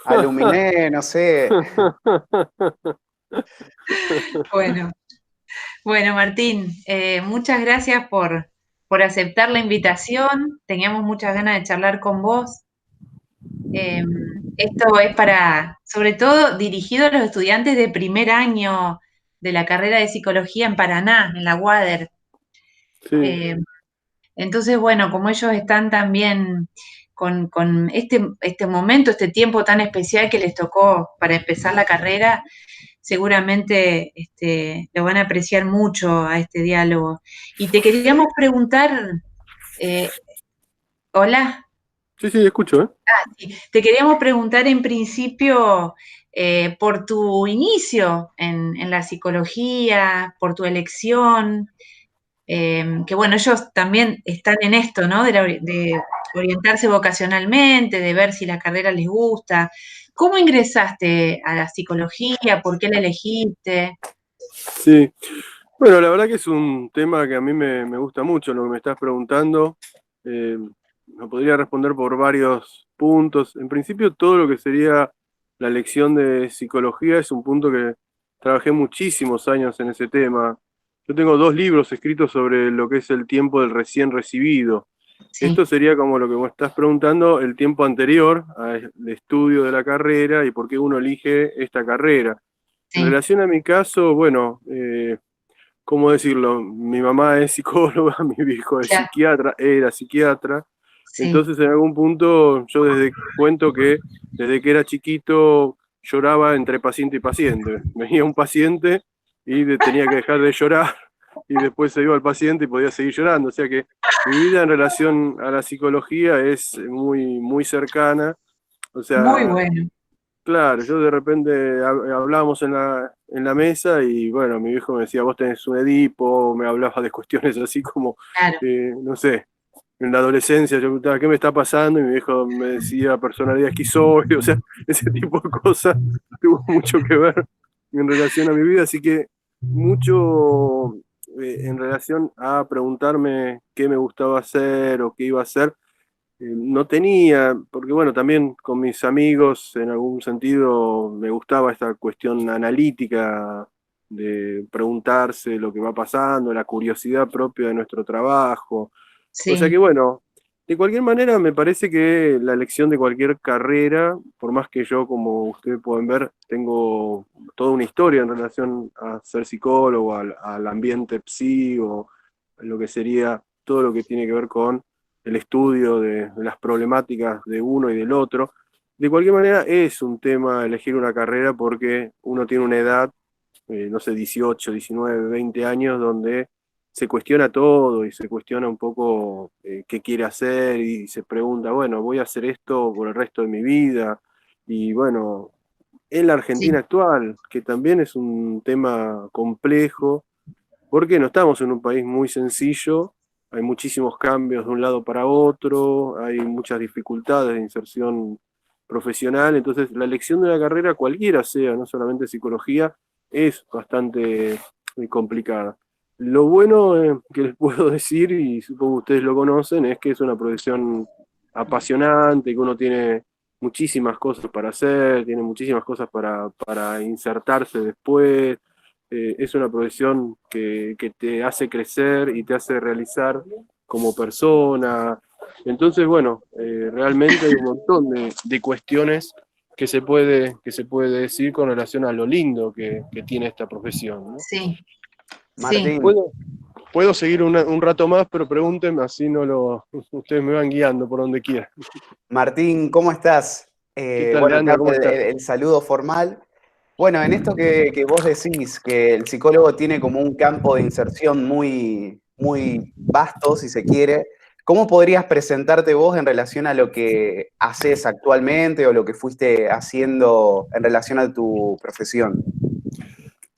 aluminé, no sé. Bueno, bueno, Martín, muchas gracias por aceptar la invitación. Teníamos muchas ganas de charlar con vos. Eh, Esto es para, sobre todo, dirigido a los estudiantes de primer año de la carrera de psicología en Paraná, en la UADER. Sí, Eh, entonces, bueno, como ellos están también con este momento, este tiempo tan especial que les tocó para empezar la carrera, seguramente lo van a apreciar mucho a este diálogo. Y te queríamos preguntar, eh, hola, sí, sí, escucho, ¿eh? sí, te queríamos preguntar en principio por tu inicio en la psicología, por tu elección, que bueno, ellos también están en esto, ¿no? De orientarse vocacionalmente, de ver si la carrera les gusta. ¿Cómo ingresaste a la psicología? ¿Por qué la elegiste? Sí. Bueno, la verdad que es un tema que a mí me gusta mucho, lo que me estás preguntando. Me podría responder por varios puntos. En principio, todo lo que sería la lección de psicología es un punto que trabajé muchísimos años en ese tema. Yo tengo dos libros escritos sobre lo que es el tiempo del recién recibido. Sí, Esto sería como lo que me estás preguntando, el tiempo anterior al estudio de la carrera y por qué uno elige esta carrera. En sí, relación a mi caso, bueno, ¿cómo decirlo? Mi mamá es psicóloga, mi viejo es claro, psiquiatra, era psiquiatra. sí. Entonces, en algún punto, yo cuento que desde que era chiquito lloraba entre paciente y paciente. Venía un paciente y tenía que dejar de llorar y después se iba al paciente y podía seguir llorando. O sea que mi vida en relación a la psicología es muy, muy cercana. O Muy sea, bueno, claro, yo de repente hablábamos en la mesa y bueno, mi viejo me decía, vos tenés un Edipo, me hablaba de cuestiones así como, claro. no sé, en la adolescencia yo preguntaba, ¿qué me está pasando? Y mi viejo me decía personalidad esquizoide, o sea, ese tipo de cosas tuvo mucho que ver en relación a mi vida, así que mucho en relación a preguntarme qué me gustaba hacer o qué iba a hacer no tenía, porque bueno, también con mis amigos en algún sentido me gustaba esta cuestión analítica de preguntarse lo que va pasando, la curiosidad propia de nuestro trabajo. O sea que Sí, bueno, de cualquier manera me parece que la elección de cualquier carrera, por más que yo, como ustedes pueden ver, tengo toda una historia en relación a ser psicólogo, al ambiente psi o lo que sería todo lo que tiene que ver con el estudio de las problemáticas de uno y del otro. De cualquier manera, es un tema elegir una carrera porque uno tiene una edad, no sé, 18, 19, 20 años, donde se cuestiona todo y se cuestiona un poco qué quiere hacer y se pregunta, bueno, voy a hacer esto por el resto de mi vida. Y bueno, en la sí, Argentina actual, que también es un tema complejo, porque no estamos en un país muy sencillo, hay muchísimos cambios de un lado para otro, hay muchas dificultades de inserción profesional, entonces la elección de una carrera, cualquiera sea, no solamente psicología, es bastante complicada. Lo bueno que les puedo decir, y supongo que ustedes lo conocen, es que es una profesión apasionante, que uno tiene muchísimas cosas para hacer, tiene muchísimas cosas para insertarse después, es una profesión que te hace crecer y te hace realizar como persona. Entonces, bueno, realmente hay un montón de cuestiones que se puede decir con relación a lo lindo que tiene esta profesión, ¿no? sí, sí. Martín. Puedo seguir un rato más, pero pregúntenme, así no lo, ustedes me van guiando por donde quieran. Martín, ¿cómo estás? ¿Qué tal, Bueno, acá Leandro? ¿Cómo estás? el saludo formal. Bueno, en esto que vos decís, que el psicólogo tiene como un campo de inserción muy, muy vasto, si se quiere, ¿cómo podrías presentarte vos en relación a lo que haces actualmente o lo que fuiste haciendo en relación a tu profesión?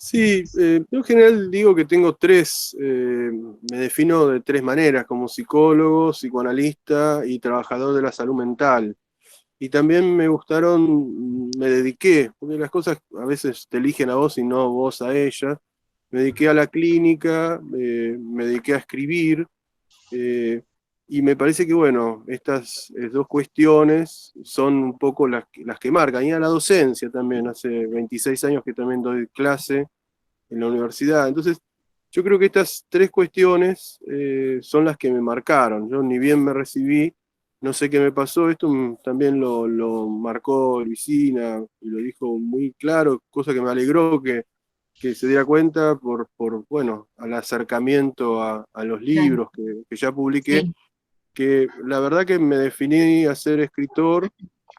Sí, yo en general digo que tengo tres, me defino de tres maneras, como psicólogo, psicoanalista y trabajador de la salud mental. Y también me gustaron, me dediqué, porque las cosas a veces te eligen a vos y no vos a ellas. Me dediqué a la clínica, me dediqué a escribir, eh, Y me parece que, bueno, estas dos cuestiones son un poco las que marcan. Y a la docencia también, hace 26 años que también doy clase en la universidad. Entonces, yo creo que estas tres cuestiones son las que me marcaron. Yo ni bien me recibí, no sé qué me pasó, esto también lo marcó Luisina y lo dijo muy claro, cosa que me alegró que se diera cuenta bueno, al acercamiento a los Claro, libros que ya publiqué, sí, que la verdad que me definí a ser escritor,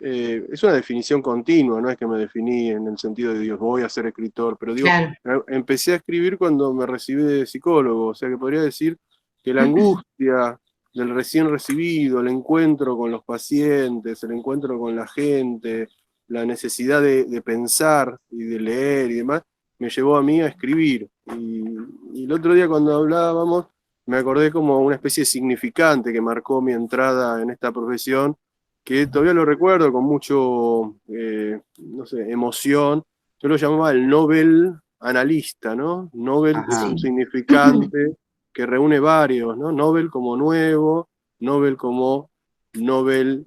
es una definición continua, no es que me definí en el sentido de Dios, voy a ser escritor, pero digo, claro. empecé a escribir cuando me recibí de psicólogo, o sea que podría decir que la angustia del recién recibido, el encuentro con los pacientes, el encuentro con la gente, la necesidad de pensar y de leer y demás, me llevó a mí a escribir. Y el otro día cuando hablábamos, me acordé como una especie de significante que marcó mi entrada en esta profesión, que todavía lo recuerdo con mucho, no sé, emoción. Yo lo llamaba el Nobel analista, ¿no? Nobel es Ajá. un Sí. significante que reúne varios, ¿no? Nobel como nuevo, Nobel como Nobel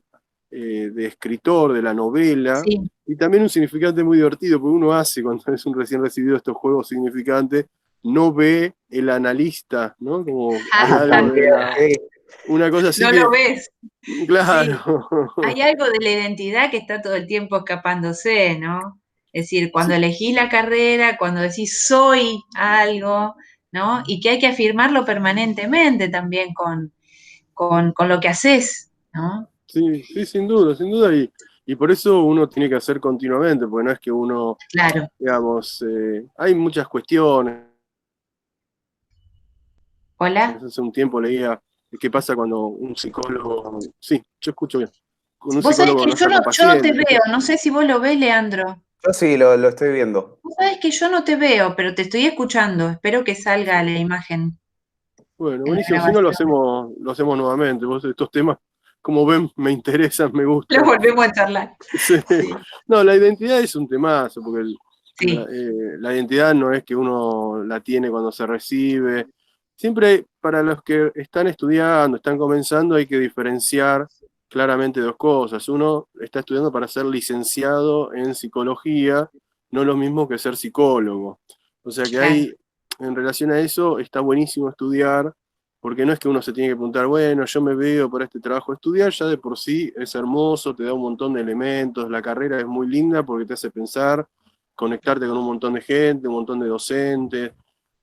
de escritor, de la novela, Sí. y también un significante muy divertido, porque uno hace cuando es un recién recibido estos juegos significantes, no ve el analista, ¿no? Como hay algo de una cosa así No lo que, ves. Sí. claro, Hay algo de la identidad que está todo el tiempo escapándose, ¿no? Es decir, cuando sí, elegís la carrera, cuando decís soy algo, ¿no? Y que hay que afirmarlo permanentemente también con lo que haces, ¿no? sí, sí, sin duda, y por eso uno tiene que hacer continuamente, porque no es que uno, Claro. digamos, hay muchas cuestiones. Hola. Hace un tiempo leía qué pasa cuando un psicólogo, sí, yo escucho bien, cuando un Vos sabés psicólogo que no está con yo no te pacientes, veo, ¿viste? no sé si vos lo ves, Leandro. Yo sí, lo estoy viendo. Vos sabés que yo no te veo, pero te estoy escuchando. Espero que salga la imagen Bueno, en la buenísimo, si no grabación. lo hacemos nuevamente. Vos estos temas, como ven, me interesan, me Lo gustan. volvemos a charlar. Sí. Sí, No, la identidad es un temazo, porque sí, la identidad no es que uno la tiene cuando se recibe. Siempre para los que están estudiando, están comenzando, hay que diferenciar claramente dos cosas. Uno está estudiando para ser licenciado en psicología, no lo mismo que ser psicólogo. O sea que claro. hay, en relación a eso, está buenísimo estudiar, porque no es que uno se tiene que preguntar, bueno, yo me veo para este trabajo. Estudiar ya de por sí es hermoso, te da un montón de elementos, la carrera es muy linda porque te hace pensar, conectarte con un montón de gente, un montón de docentes.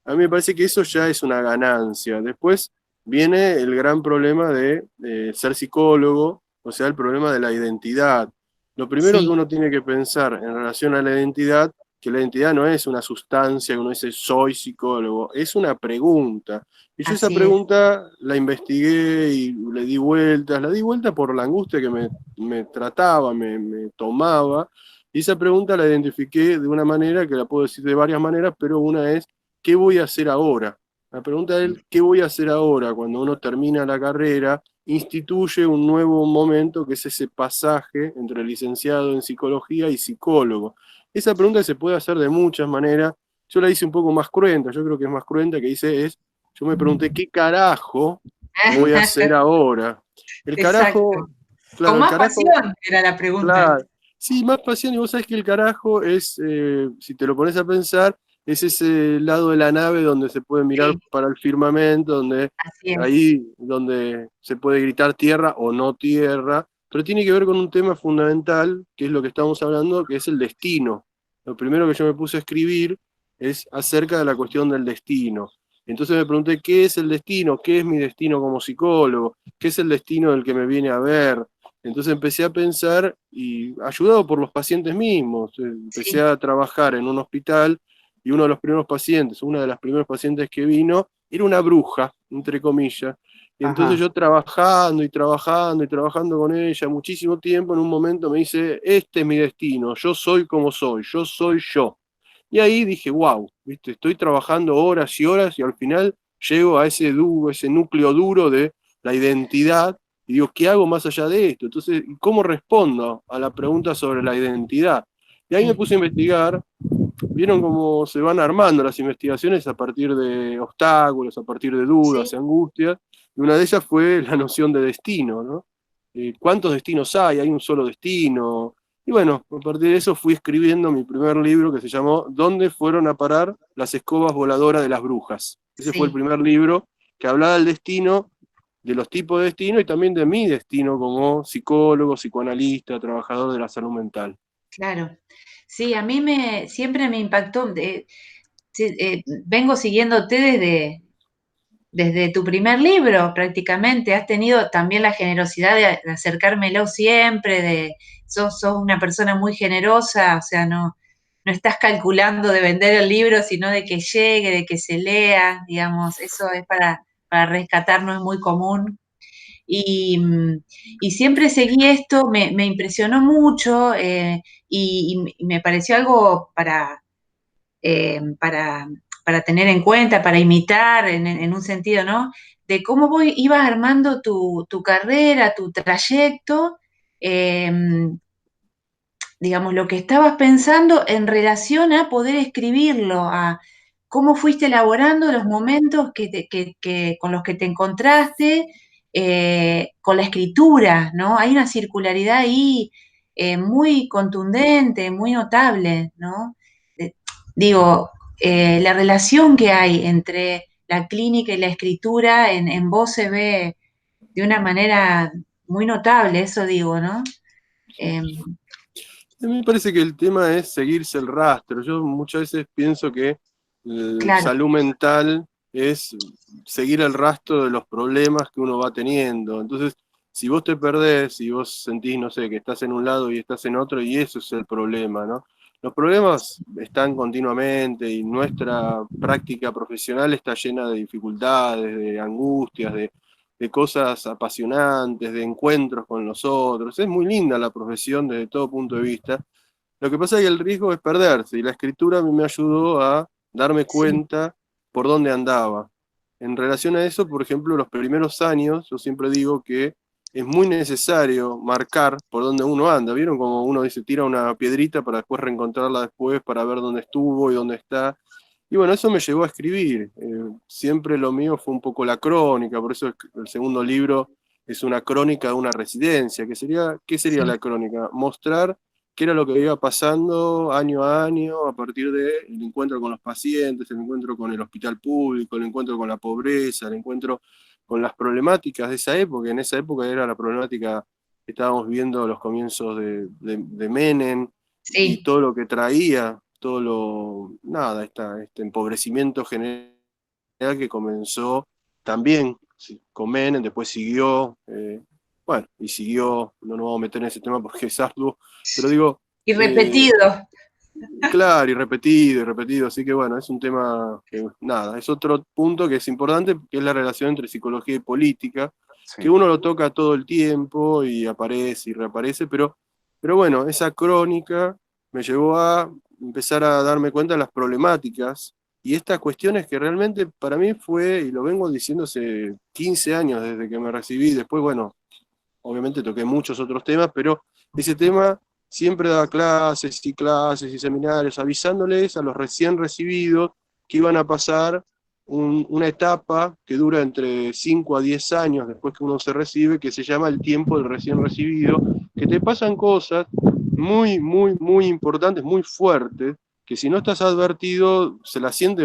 A mí me parece que eso ya es una ganancia. Después viene el gran problema de ser psicólogo, o sea, el problema de la identidad. Lo primero que Sí, uno tiene que pensar en relación a la identidad, que la identidad no es una sustancia que uno dice soy psicólogo, es una pregunta. Y yo esa así es. pregunta la investigué y le di vueltas, la di vuelta por la angustia que me trataba, me tomaba, y esa pregunta la identifiqué de una manera que la puedo decir de varias maneras, pero una es, ¿qué voy a hacer ahora? La pregunta es, ¿qué voy a hacer ahora? Cuando uno termina la carrera, instituye un nuevo momento que es ese pasaje entre licenciado en psicología y psicólogo. Esa pregunta se puede hacer de muchas maneras. Yo la hice un poco más cruenta, yo creo que es más cruenta, que dice es, yo me pregunté, ¿qué carajo voy a hacer ahora? El Exacto. carajo, claro, Con el más carajo, pasión era la pregunta. claro, sí, más pasión, y vos sabés que el carajo es, si te lo pones a pensar, es ese lado de la nave donde se puede mirar Sí, para el firmamento, donde así es. ahí donde se puede gritar tierra o no tierra, pero tiene que ver con un tema fundamental, que es lo que estamos hablando, que es el destino. Lo primero que yo me puse a escribir es acerca de la cuestión del destino. Entonces me pregunté, ¿qué es el destino? ¿Qué es mi destino como psicólogo? ¿Qué es el destino del que me viene a ver? Entonces empecé a pensar y ayudado por los pacientes mismos, empecé Sí, a trabajar en un hospital y uno de los primeros pacientes, una de las primeras pacientes que vino, era una bruja, entre comillas. Y entonces Ajá. yo trabajando y trabajando y trabajando con ella muchísimo tiempo, en un momento me dice, este es mi destino, yo soy como soy, yo soy yo. Y ahí dije, wow, ¿viste? Estoy trabajando horas y horas y al final llego a ese núcleo duro de la identidad y digo, ¿qué hago más allá de esto? Entonces, ¿cómo respondo a la pregunta sobre la identidad? Y ahí me sí, puse a investigar. Vieron cómo se van armando las investigaciones a partir de obstáculos, a partir de dudas y sí, angustias. Y una de ellas fue la noción de destino, ¿no? ¿Cuántos destinos hay? ¿Hay un solo destino? Y bueno, a partir de eso fui escribiendo mi primer libro que se llamó ¿Dónde fueron a parar las escobas voladoras de las brujas? Ese fue el Sí, primer libro que hablaba del destino, de los tipos de destino y también de mi destino como psicólogo, psicoanalista, trabajador de la salud mental. claro. Sí, a mí siempre me impactó. Sí, vengo siguiéndote desde tu primer libro, prácticamente. Has tenido también la generosidad de acercármelo siempre, sos una persona muy generosa, o sea, no estás calculando de vender el libro, sino de que llegue, de que se lea, digamos, eso es para rescatar, no es muy común. Y, y siempre seguí esto, me impresionó mucho y me pareció algo para tener en cuenta, para imitar en un sentido, ¿no? De cómo ibas armando tu carrera, tu trayecto, eh, digamos, lo que estabas pensando en relación a poder escribirlo, a cómo fuiste elaborando los momentos con los que te encontraste, con la escritura, ¿no? Hay una circularidad ahí muy contundente, muy notable, ¿no? Eh, Digo, la relación que hay entre la clínica y la escritura en vos se ve de una manera muy notable, eso digo, ¿no? Eh, A mí me parece que el tema es seguirse el rastro. Yo muchas veces pienso que claro, salud mental es seguir el rastro de los problemas que uno va teniendo. Entonces, si vos te perdés, si vos sentís, no sé, que estás en un lado y estás en otro, y eso es el problema, ¿no? Los problemas están continuamente y nuestra práctica profesional está llena de dificultades, de angustias, de cosas apasionantes, de encuentros con los otros. Es muy linda la profesión desde todo punto de vista. Lo que pasa es que el riesgo es perderse, y la escritura a mí me ayudó a darme sí, cuenta por dónde andaba. En relación a eso, por ejemplo, los primeros años, yo siempre digo que es muy necesario marcar por dónde uno anda. ¿Vieron como uno dice, tira una piedrita para después reencontrarla después, para ver dónde estuvo y dónde está? Y bueno, eso me llevó a escribir. Siempre lo mío fue un poco la crónica, por eso el segundo libro es una crónica de una residencia. ¿Qué sería sí, la crónica? Mostrar qué era lo que iba pasando año a año a partir del encuentro con los pacientes, el encuentro con el hospital público, el encuentro con la pobreza, el encuentro con las problemáticas de esa época. En esa época era la problemática que estábamos viendo a los comienzos de Menem y sí. todo lo que traía, todo nada, este empobrecimiento general que comenzó también sí, con Menem, después siguió, bueno, y siguió, no nos vamos a meter en ese tema porque es arduo, pero digo, Y eh, repetido, claro, y repetido, así que bueno, es un tema que, nada, es otro punto que es importante, que es la relación entre psicología y política, que Sí. uno lo toca todo el tiempo y aparece y reaparece, pero bueno, esa crónica me llevó a empezar a darme cuenta de las problemáticas y estas cuestiones que realmente para mí fue, y lo vengo diciendo hace 15 años desde que me recibí, después, bueno, obviamente toqué muchos otros temas, pero ese tema siempre daba clases y seminarios, avisándoles a los recién recibidos que iban a pasar una etapa que dura entre 5 a 10 años después que uno se recibe, que se llama el tiempo del recién recibido, que te pasan cosas muy, muy, muy importantes, muy fuertes, que si no estás advertido, se la siente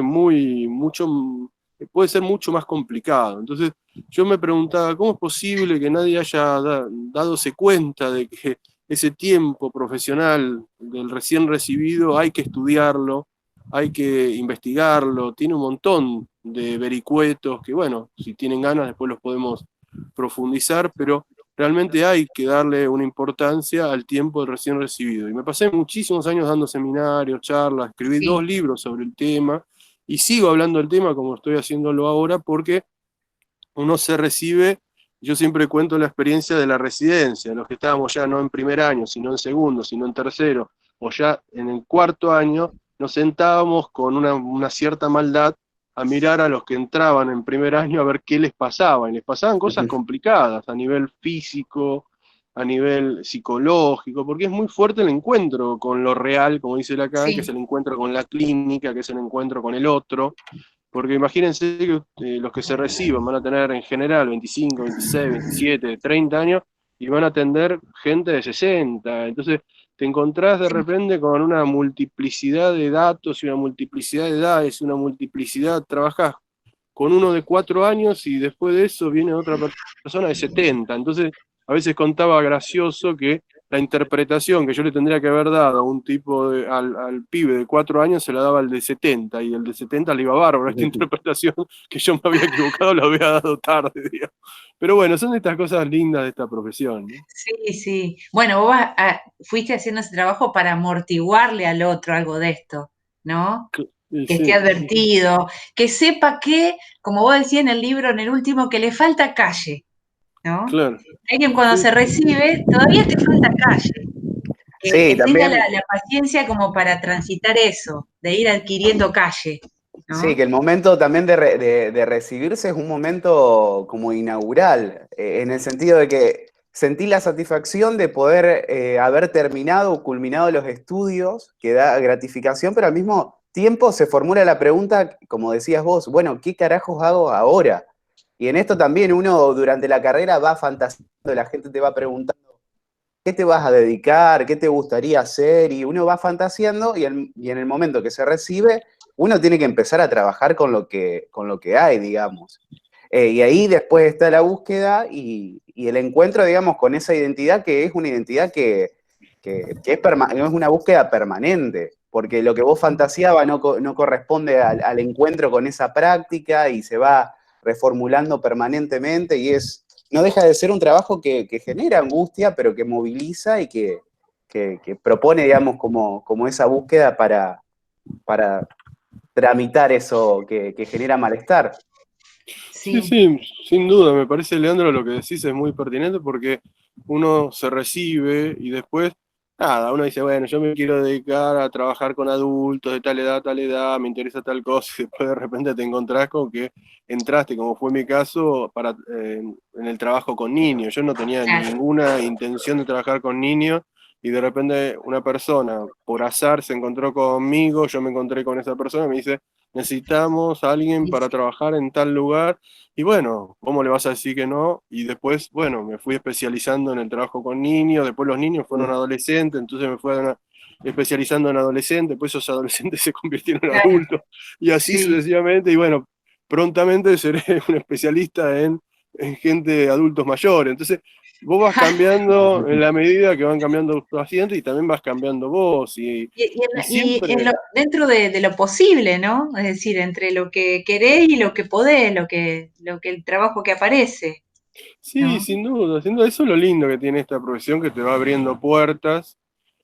puede ser mucho más complicado. Entonces, yo me preguntaba, ¿cómo es posible que nadie haya dadose cuenta de que ese tiempo profesional del recién recibido hay que estudiarlo, hay que investigarlo, tiene un montón de vericuetos que, bueno, si tienen ganas después los podemos profundizar, pero realmente hay que darle una importancia al tiempo del recién recibido. Y me pasé muchísimos años dando seminarios, charlas, escribí 2 libros sobre el tema y sigo hablando del tema como estoy haciéndolo ahora porque uno se recibe, yo siempre cuento la experiencia de la residencia, los que estábamos ya no en primer año, sino en segundo, sino en tercero, o ya en el cuarto año, nos sentábamos con una cierta maldad a mirar a los que entraban en primer año a ver qué les pasaba, y les pasaban cosas complicadas a nivel físico, a nivel psicológico, porque es muy fuerte el encuentro con lo real, como dice Lacan, que es sí, el encuentro con la clínica, que es el encuentro con el otro, Porque imagínense que los que se reciban van a tener en general 25, 26, 27, 30 años y van a atender gente de 60. Entonces te encontrás de repente con una multiplicidad de datos y una multiplicidad de edades, una multiplicidad, trabajás con uno de 4 años y después de eso viene otra persona de 70. Entonces, a veces contaba gracioso que la interpretación que yo le tendría que haber dado a un tipo, al pibe de 4 años, se la daba al de 70, y el de 70 le iba bárbaro. Esta interpretación que yo me había equivocado la había dado tarde, digamos. Pero bueno, son estas cosas lindas de esta profesión, ¿no? Sí, sí. Bueno, fuiste haciendo ese trabajo para amortiguarle al otro algo de esto, ¿no? Y Que sí, esté advertido, que sepa que, como vos decías en el libro, en el último, que le falta calle, ¿no? claro. Alguien cuando Sí, se recibe, todavía te falta calle. Sí, Que tenga también, la paciencia como para transitar eso, de ir adquiriendo calle, sí, ¿no? que el momento también de recibirse es un momento como inaugural, en el sentido de que sentí la satisfacción de poder haber terminado o culminado los estudios, que da gratificación, pero al mismo tiempo se formula la pregunta, como decías vos, bueno, ¿qué carajos hago ahora? Y en esto también uno durante la carrera va fantaseando, la gente te va preguntando, ¿qué te vas a dedicar? ¿Qué te gustaría hacer? Y uno va fantaseando y en el momento que se recibe, uno tiene que empezar a trabajar con lo que hay, digamos. Y ahí después está la búsqueda y el encuentro, digamos, con esa identidad que es una identidad no es una búsqueda permanente, porque lo que vos fantaseabas no corresponde al encuentro con esa práctica y se va reformulando permanentemente y no deja de ser un trabajo que genera angustia, pero que moviliza y que propone, digamos, como esa búsqueda para tramitar eso que genera malestar. Sí, Sí, sí, sin duda, me parece, Leandro, lo que decís es muy pertinente porque uno se recibe y después, nada, uno dice, bueno, yo me quiero dedicar a trabajar con adultos de tal edad, me interesa tal cosa, y después de repente te encontrás con que entraste, como fue mi caso, en el trabajo con niños. Yo no tenía claro. ninguna intención de trabajar con niños y de repente una persona, por azar, se encontró conmigo, yo me encontré con esa persona y me dice, necesitamos a alguien para trabajar en tal lugar. Y bueno, ¿cómo le vas a decir que no? Y después, bueno, me fui especializando en el trabajo con niños, después los niños fueron adolescentes, entonces me fui especializando en adolescentes, después esos adolescentes se convirtieron en Claro, adultos, y así sí. sucesivamente, y bueno, prontamente seré un especialista en gente de adultos mayores. Entonces, vos vas cambiando en la medida que van cambiando los pacientes y también vas cambiando vos, y siempre... Dentro de lo posible, ¿no? Es decir, entre lo que querés y lo que podés, lo que el trabajo que aparece, Sí, ¿no? sin duda, sin duda. Eso es lo lindo que tiene esta profesión, que te va abriendo puertas.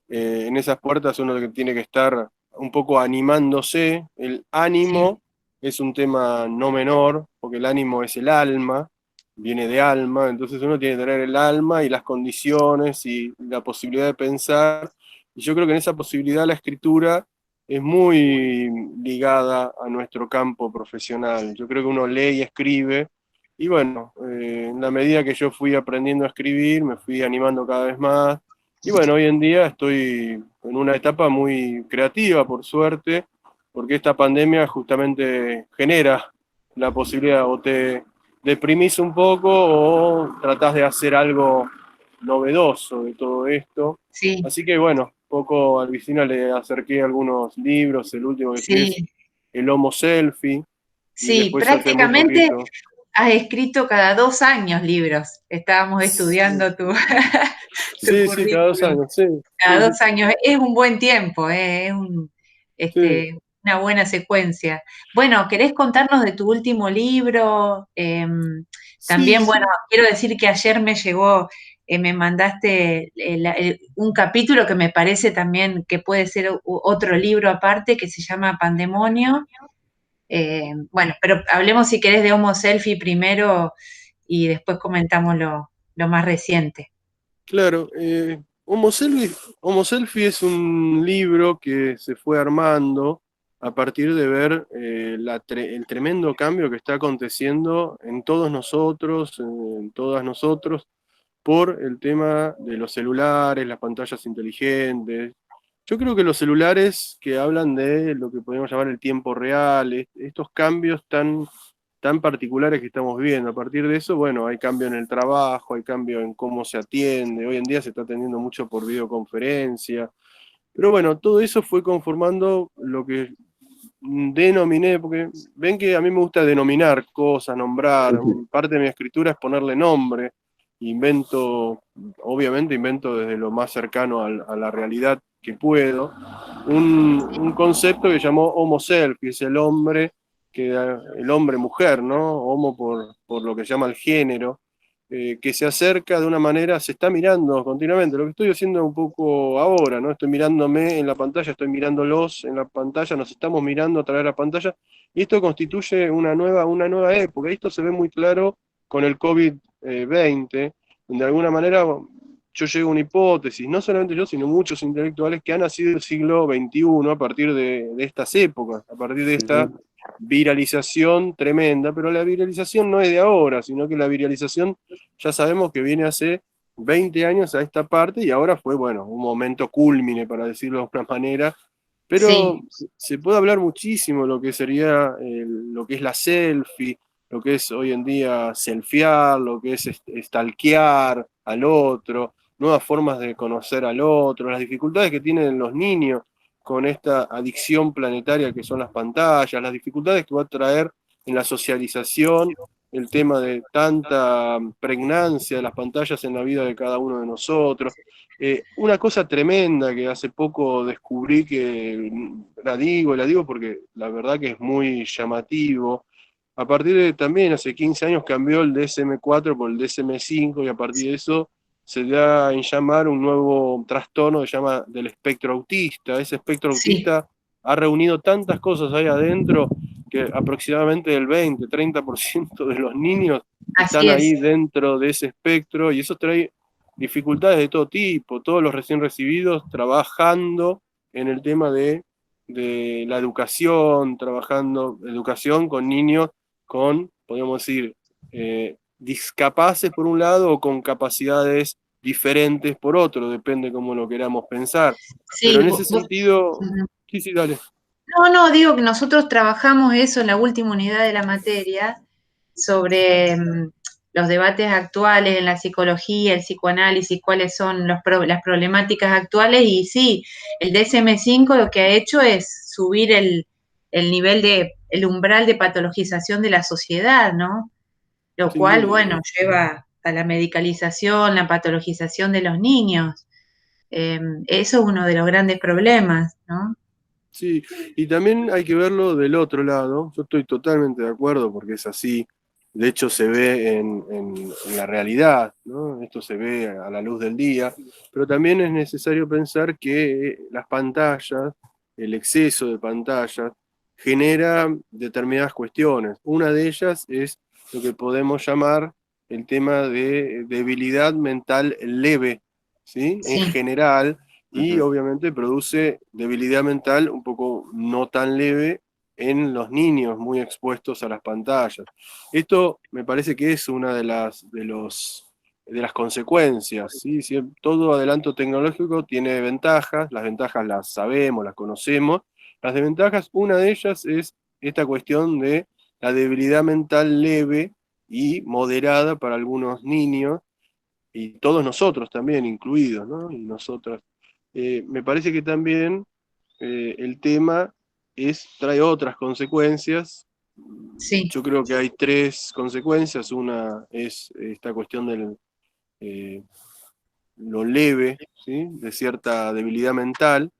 En esas puertas uno que tiene que estar un poco animándose. El Sí, ánimo es un tema no menor, porque el ánimo es el alma, viene de alma, entonces uno tiene que tener el alma y las condiciones y la posibilidad de pensar. Y yo creo que en esa posibilidad la escritura es muy ligada a nuestro campo profesional. Yo creo que uno lee y escribe. Y bueno, en la medida que yo fui aprendiendo a escribir, me fui animando cada vez más. Y bueno, hoy en día estoy en una etapa muy creativa, por suerte, porque esta pandemia justamente genera la posibilidad, o te deprimís un poco o tratás de hacer algo novedoso de todo esto. sí, Así que bueno, poco al Vicina le acerqué algunos libros, el último que escribí es sí, El Homo Selfie, y sí. después hace muy Prácticamente poquito. has escrito cada 2 años libros. Estábamos Sí, estudiando tu, tu sí, sí, cada dos currículum. años, sí, sí, Cada sí, 2 años. Es un buen tiempo, es sí. una buena secuencia. Bueno, ¿querés contarnos de tu último libro? También, bueno, Sí, quiero decir que ayer me llegó, me mandaste un capítulo que me parece también que puede ser otro libro aparte que se llama Pandemonio. Bueno, pero hablemos si querés de Homo Selfie primero y después comentamos lo más reciente. claro. Homo Selfie es un libro que se fue armando a partir de ver el tremendo cambio que está aconteciendo en todos nosotros, en todas nosotros, por el tema de los celulares, las pantallas inteligentes. Yo creo que los celulares que hablan de lo que podemos llamar el tiempo real, estos cambios tan particulares que estamos viviendo, a partir de eso, bueno, hay cambio en el trabajo, hay cambio en cómo se atiende, hoy en día se está atendiendo mucho por videoconferencia, pero bueno, todo eso fue conformando lo que denominé, porque ven que a mí me gusta denominar cosas, nombrar, parte de mi escritura es ponerle nombre, invento, obviamente invento desde lo más cercano a la realidad que puedo, un concepto que llamó Homo selfie, es el hombre, el hombre-mujer, ¿no? Homo por lo que llama el género, que se acerca de una manera, se está mirando continuamente, lo que estoy haciendo un poco ahora, ¿no? Estoy mirándome en la pantalla, estoy mirándolos en la pantalla, nos estamos mirando a través de la pantalla, y esto constituye una nueva época, y esto se ve muy claro con el COVID-20, de alguna manera yo llego a una hipótesis, no solamente yo, sino muchos intelectuales que han nacido del siglo XXI a partir de estas épocas, a partir de esta viralización tremenda, pero la viralización no es de ahora, sino que la viralización ya sabemos que viene hace 20 años a esta parte y ahora fue, bueno, un momento cúlmine, para decirlo de una manera, pero se puede hablar muchísimo de lo que sería lo que es la selfie, lo que es hoy en día selfiear, lo que es stalkear al otro, nuevas formas de conocer al otro, las dificultades que tienen los niños con esta adicción planetaria que son las pantallas, las dificultades que va a traer en la socialización, el tema de tanta pregnancia de las pantallas en la vida de cada uno de nosotros. Una cosa tremenda que hace poco descubrí que la digo porque la verdad que es muy llamativo. A partir de también hace 15 años cambió el DSM-4 por el DSM-5 y a partir de eso se da en llamar un nuevo trastorno que se llama del espectro autista. Ese espectro autista ha reunido tantas cosas ahí adentro que aproximadamente el 20-30% de los niños están ahí dentro de ese espectro y eso trae dificultades de todo tipo, todos los recién recibidos trabajando en el tema de la educación, trabajando educación con niños con, podríamos decir, discapaces por un lado o con capacidades diferentes por otro, depende cómo lo queramos pensar. Pero en ese sentido, sí, dale. No, digo que nosotros trabajamos eso en la última unidad de la materia sobre los debates actuales en la psicología, el psicoanálisis, cuáles son las problemáticas actuales y sí, el DSM-5 lo que ha hecho es subir el nivel el umbral de patologización de la sociedad, ¿no? Lo cual, bueno, lleva a la medicalización, la patologización de los niños. Eso es uno de los grandes problemas, ¿no? Sí, y también hay que verlo del otro lado. Yo estoy totalmente de acuerdo porque es así. De hecho, se ve en la realidad, ¿no? Esto se ve a la luz del día, pero también es necesario pensar que las pantallas, el exceso de pantallas, genera determinadas cuestiones. Una de ellas es lo que podemos llamar el tema de debilidad mental leve, ¿sí? En general, y obviamente produce debilidad mental un poco no tan leve en los niños muy expuestos a las pantallas. Esto me parece que es una de las consecuencias, ¿sí? Todo adelanto tecnológico tiene ventajas, las ventajas las sabemos, las conocemos. Las desventajas, una de ellas es esta cuestión de la debilidad mental leve y moderada para algunos niños, y todos nosotros también incluidos, ¿no? Y nosotras. Me parece que también el tema trae otras consecuencias. Yo creo que hay 3 consecuencias. Una es esta cuestión de lo leve, ¿sí? De cierta debilidad mental.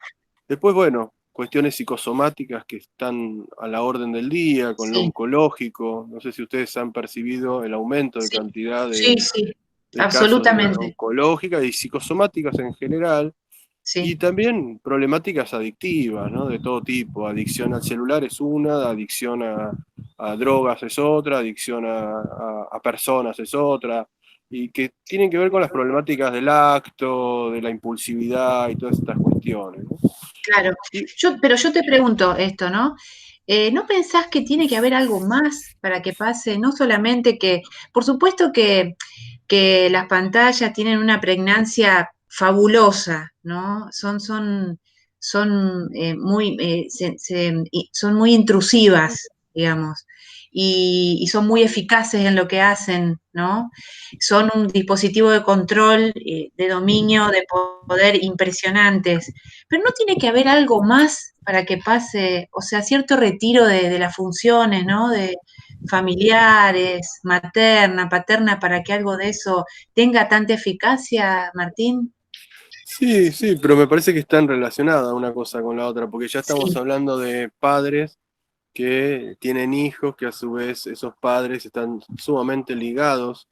Después, bueno, cuestiones psicosomáticas que están a la orden del día, con lo oncológico. No sé si ustedes han percibido el aumento de cantidad de casos de oncológicas y psicosomáticas en general. Y también problemáticas adictivas, ¿no? De todo tipo. Adicción al celular es una, adicción a drogas es otra, adicción a personas es otra, y que tienen que ver con las problemáticas del acto, de la impulsividad y todas estas cuestiones, ¿no? Claro, pero yo te pregunto esto, ¿no? ¿No pensás que tiene que haber algo más para que pase? No solamente por supuesto que las pantallas tienen una pregnancia fabulosa, ¿no? Son son muy intrusivas, digamos, y son muy eficaces en lo que hacen, ¿no? Son un dispositivo de control, de dominio, de poder impresionantes, pero no tiene que haber algo más para que pase, o sea, cierto retiro de las funciones, ¿no? De familiares, materna, paterna, para que algo de eso tenga tanta eficacia, Martín. Sí, sí, pero me parece que están relacionadas una cosa con la otra, porque ya estamos Sí, hablando de padres que tienen hijos, que a su vez esos padres están sumamente ligados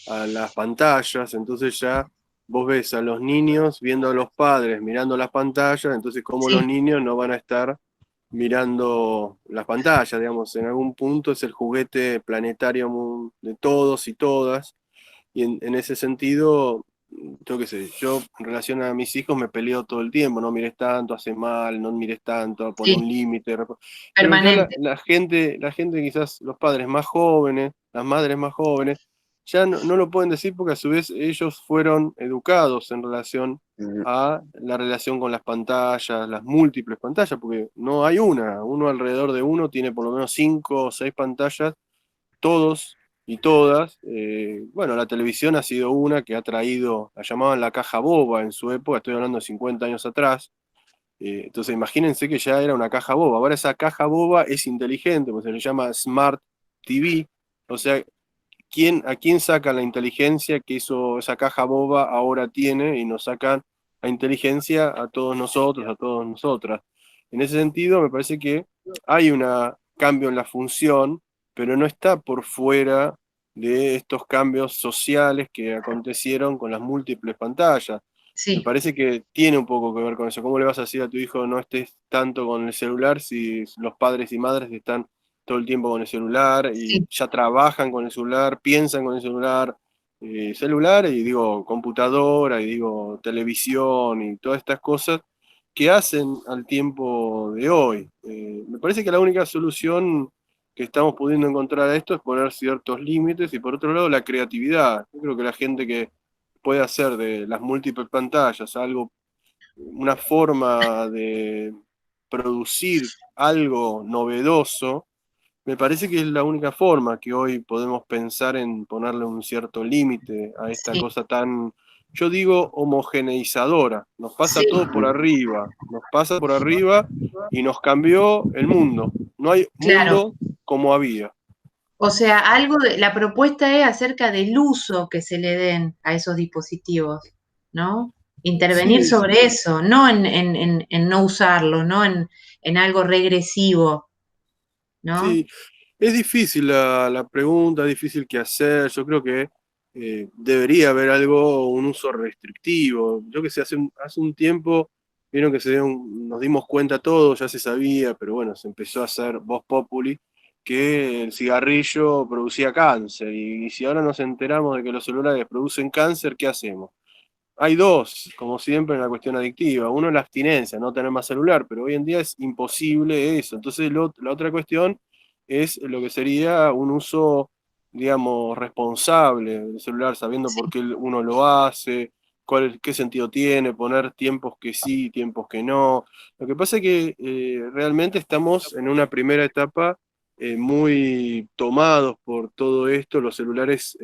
a las pantallas, entonces ya vos ves a los niños viendo a los padres mirando las pantallas, entonces como los sí, niños no van a estar mirando las pantallas, digamos, en algún punto es el juguete planetario de todos y todas, y en ese sentido, yo qué sé, yo en relación a mis hijos me peleo todo el tiempo, no mires tanto, hace mal, no mires tanto, pon un sí, límite, pero ya permanente. la gente quizás, los padres más jóvenes, las madres más jóvenes, ya no lo pueden decir porque a su vez ellos fueron educados en relación a la relación con las pantallas, las múltiples pantallas, porque no hay uno alrededor de uno tiene por lo menos 5 o 6 pantallas, todos y todas. Bueno, la televisión ha sido una que ha traído, la llamaban la caja boba en su época, estoy hablando de 50 años atrás. Entonces imagínense que ya era una caja boba. Ahora esa caja boba es inteligente, pues se le llama Smart TV. O sea, ¿a quién saca la inteligencia que esa caja boba ahora tiene y nos sacan la inteligencia a todos nosotros, a todas nosotras? En ese sentido, me parece que hay un cambio en la función, pero no está por fuera de estos cambios sociales que acontecieron con las múltiples pantallas. Me Sí, parece que tiene un poco que ver con eso. ¿Cómo le vas a decir a tu hijo no estés tanto con el celular si los padres y madres están todo el tiempo con el celular y sí, ya trabajan con el celular, piensan con el celular, celular y digo computadora y digo televisión y todas estas cosas que hacen al tiempo de hoy? Me parece que la única solución que estamos pudiendo encontrar a esto es poner ciertos límites y por otro lado la creatividad. Yo creo que la gente que puede hacer de las múltiples pantallas algo, una forma de producir algo novedoso, me parece que es la única forma que hoy podemos pensar en ponerle un cierto límite a esta sí, cosa tan, yo digo, homogeneizadora. Nos pasa sí, todo por arriba, nos pasa por arriba y nos cambió el mundo. No hay claro. mundo como había. O sea, la propuesta es acerca del uso que se le den a esos dispositivos, ¿no? Intervenir Sí, sobre eso, no en no usarlo, no en algo regresivo, ¿no? sí, es difícil la pregunta, es difícil que hacer. Yo creo que debería haber algo, un uso restrictivo. Yo que sé, hace un tiempo, vieron que nos dimos cuenta todos, ya se sabía, pero bueno, se empezó a hacer voz populi, que el cigarrillo producía cáncer. Y si ahora nos enteramos de que los celulares producen cáncer, ¿qué hacemos? Hay dos, como siempre, en la cuestión adictiva. Uno es la abstinencia, no tener más celular, pero hoy en día es imposible eso. Entonces, la otra cuestión es lo que sería un uso, digamos, responsable del celular, sabiendo por Sí, qué uno lo hace, qué sentido tiene, poner tiempos que sí, tiempos que no. Lo que pasa es que realmente estamos en una primera etapa muy tomados por todo esto. Los celulares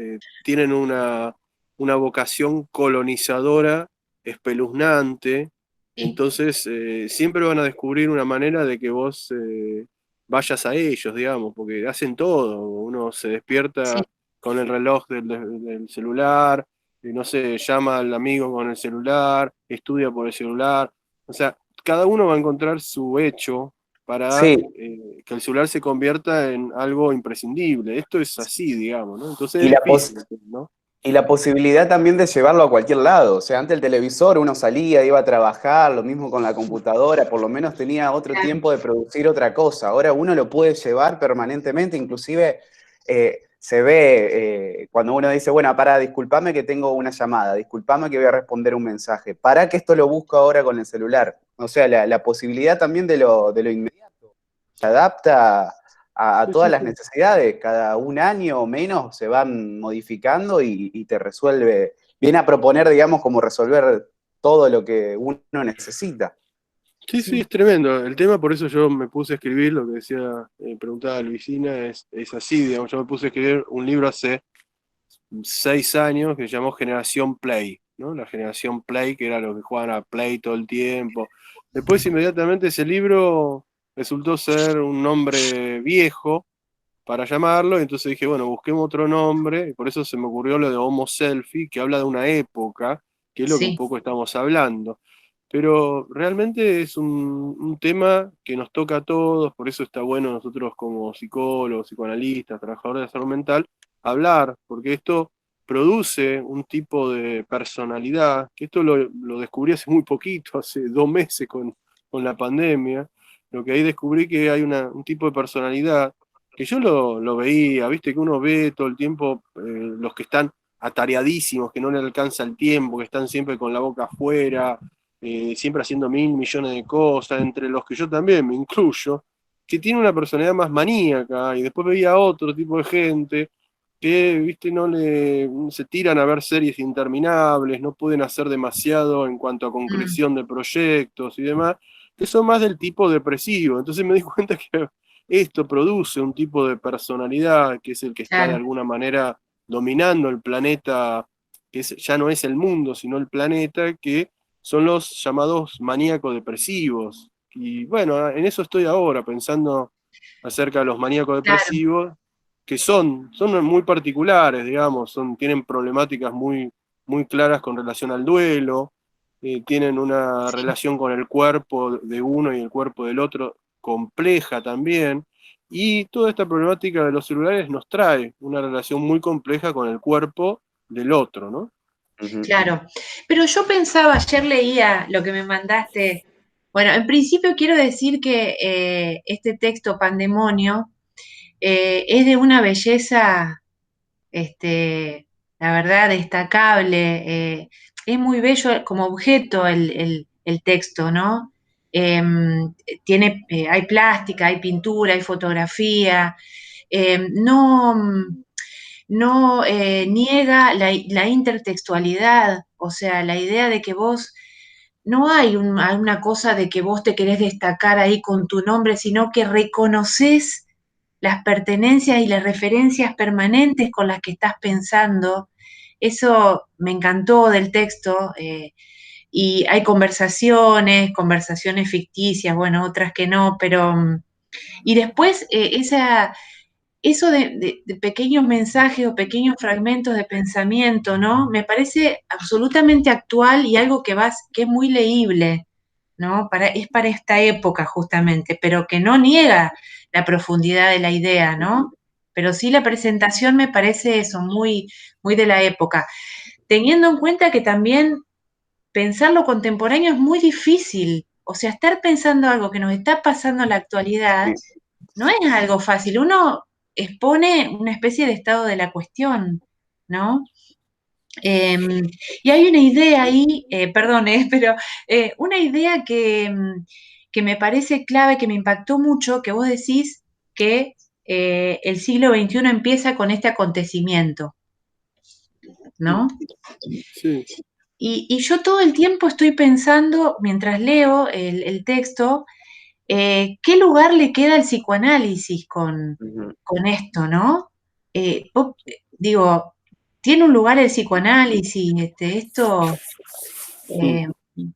tienen una vocación colonizadora espeluznante, sí, entonces siempre van a descubrir una manera de que vos vayas a ellos, digamos, porque hacen todo. Uno se sí, despierta con el reloj del celular, y no sé, llama al amigo con el celular, estudia por el celular, o sea, cada uno va a encontrar su hecho para Sí, que el celular se convierta en algo imprescindible. Esto es así, digamos, ¿no? Entonces y es la, difícil, ¿no? y la posibilidad también de llevarlo a cualquier lado. O sea, antes el televisor uno salía, iba a trabajar, lo mismo con la computadora, por lo menos tenía otro claro, tiempo de producir otra cosa. Ahora uno lo puede llevar permanentemente, inclusive se ve cuando uno dice, bueno, para, disculpame que tengo una llamada, disculpame que voy a responder un mensaje, para que esto lo busco ahora con el celular. O sea, la posibilidad también de lo inmediato se adapta a Sí, todas sí, las sí. necesidades. Cada un año o menos se van modificando y te resuelve, viene a proponer, digamos, como resolver todo lo que uno necesita. Sí, sí, es tremendo. El tema, por eso yo me puse a escribir, lo que decía, preguntaba Luisina, es así, digamos, yo me puse a escribir un libro hace 6 años que se llamó Generación Play, ¿no? La generación Play, que era lo que jugaban a Play todo el tiempo. Después, inmediatamente, ese libro resultó ser un nombre viejo para llamarlo, y entonces dije, bueno, busquemos otro nombre, y por eso se me ocurrió lo de Homo Selfie, que habla de una época, que es lo que un Sí, poco estamos hablando. Pero realmente es un tema que nos toca a todos, por eso está bueno nosotros como psicólogos, psicoanalistas, trabajadores de la salud mental, hablar, porque esto produce un tipo de personalidad, que esto lo descubrí hace muy poquito, hace 2 meses con la pandemia, lo que ahí descubrí que hay un tipo de personalidad que yo lo veía, viste que uno ve todo el tiempo los que están atareadísimos, que no le alcanza el tiempo, que están siempre con la boca afuera, siempre haciendo 1.000 millones de cosas, entre los que yo también me incluyo, que tiene una personalidad más maníaca, y después veía otro tipo de gente que, viste, se tiran a ver series interminables, no pueden hacer demasiado en cuanto a mm, concreción de proyectos y demás, que son más del tipo depresivo. Entonces me di cuenta que esto produce un tipo de personalidad que es el que está de claro, alguna manera dominando el planeta, ya no es el mundo, sino el planeta, que son los llamados maníacos depresivos. Y bueno, en eso estoy ahora, pensando acerca de los maníacos claro, depresivos, que son muy particulares, digamos, tienen problemáticas muy claras con relación al duelo, tienen una sí. relación con el cuerpo de uno y el cuerpo del otro compleja también, y toda esta problemática de los celulares nos trae una relación muy compleja con el cuerpo del otro, ¿no? Ujú. Claro, pero yo pensaba, ayer leía lo que me mandaste. Bueno, en principio quiero decir que este texto Pandemonio es de una belleza, este, la verdad, destacable. Es muy bello como objeto el texto, ¿no? Hay plástica, hay pintura, hay fotografía. No no niega la intertextualidad, o sea, la idea de que vos, no hay una cosa de que vos te querés destacar ahí con tu nombre, sino que reconoces las pertenencias y las referencias permanentes con las que estás pensando. Eso me encantó del texto. Y hay conversaciones ficticias, bueno, otras que no, pero... Y después eso de pequeños mensajes o pequeños fragmentos de pensamiento, ¿no? Me parece absolutamente actual y algo que es muy leíble, ¿no? Es para esta época justamente, pero que no niega la profundidad de la idea, ¿no? Pero sí la presentación me parece eso, muy de la época. Teniendo en cuenta que también pensar lo contemporáneo es muy difícil. O sea, estar pensando algo que nos está pasando en la actualidad Sí. no es algo fácil. Uno expone una especie de estado de la cuestión, ¿no? Y hay una idea ahí, perdón, pero una idea que me parece clave, que me impactó mucho, que vos decís que el siglo XXI empieza con este acontecimiento, ¿no? Sí. Y yo todo el tiempo estoy pensando, mientras leo el texto, ¿qué lugar le queda al psicoanálisis Ujú. con esto, no? Digo, ¿tiene un lugar el psicoanálisis? Esto, Mm, eh, sí.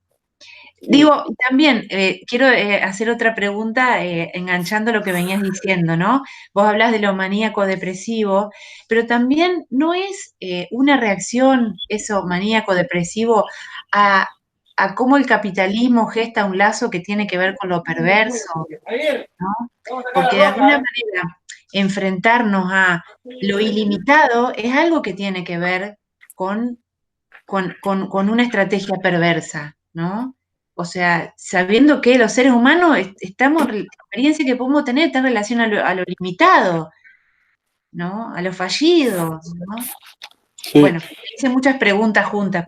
digo, también quiero hacer otra pregunta enganchando lo que venías diciendo, ¿no? Vos hablas de lo maníaco depresivo, pero también no es una reacción, eso, maníaco depresivo, a, a cómo el capitalismo gesta un lazo que tiene que ver con lo perverso, ¿no? Porque de alguna manera enfrentarnos a lo ilimitado es algo que tiene que ver con una estrategia perversa, ¿no? O sea, sabiendo que los seres humanos la experiencia que podemos tener está en relación a lo limitado, ¿no? A lo fallido, ¿no? Sí. Bueno, hice muchas preguntas juntas.